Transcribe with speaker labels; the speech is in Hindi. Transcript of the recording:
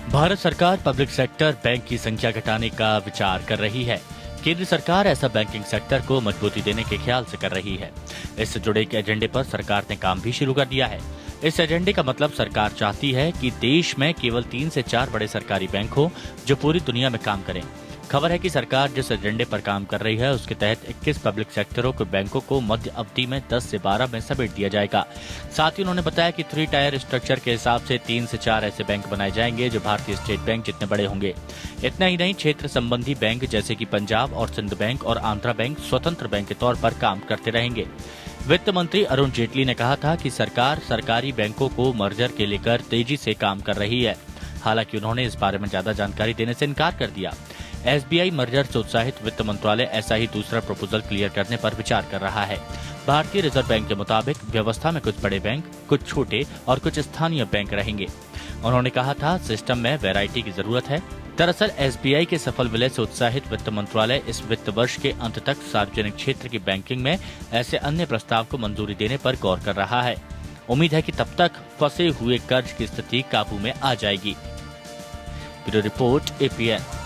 Speaker 1: भारत सरकार पब्लिक सेक्टर बैंक की संख्या घटाने का विचार कर रही है। केंद्र सरकार ऐसा बैंकिंग सेक्टर को मजबूती देने के ख्याल से कर रही है। इससे जुड़े एक एजेंडे पर सरकार ने काम भी शुरू कर दिया है। इस एजेंडे का मतलब सरकार चाहती है कि देश में केवल 3 से 4 बड़े सरकारी बैंक हो जो पूरी दुनिया में काम करें। खबर है कि सरकार जिस एजेंडे पर काम कर रही है उसके तहत 21 पब्लिक सेक्टरों के बैंकों को मध्य अवधि में 10 से 12 में समेट दिया जाएगा। साथ ही उन्होंने बताया कि 3 टायर स्ट्रक्चर के हिसाब से 3 से 4 ऐसे बैंक बनाए जाएंगे जो भारतीय स्टेट बैंक जितने बड़े होंगे। इतना ही नहीं, क्षेत्र संबंधी बैंक जैसे कि पंजाब और सिंध बैंक और आंध्रा बैंक स्वतंत्र बैंक के तौर पर काम करते रहेंगे। वित्त मंत्री अरुण जेटली ने कहा था कि सरकार सरकारी बैंकों को मर्जर के लेकर तेजी से काम कर रही है। हालांकि उन्होंने इस बारे में ज्यादा जानकारी देने से इनकार कर दिया। एसबीआई मर्जर से उत्साहित वित्त मंत्रालय ऐसा ही दूसरा प्रपोजल क्लियर करने पर विचार कर रहा है। भारतीय रिजर्व बैंक के मुताबिक व्यवस्था में कुछ बड़े बैंक, कुछ छोटे और कुछ स्थानीय बैंक रहेंगे। उन्होंने कहा था, सिस्टम में वैरायटी की जरूरत है। दरअसल एसबीआई के सफल विलय से उत्साहित वित्त मंत्रालय इस वित्त वर्ष के अंत तक सार्वजनिक क्षेत्र की बैंकिंग में ऐसे अन्य प्रस्ताव को मंजूरी देने पर गौर कर रहा है। उम्मीद है कि तब तक फंसे हुए कर्ज की स्थिति काबू में आ जाएगी। Bureau report, APN.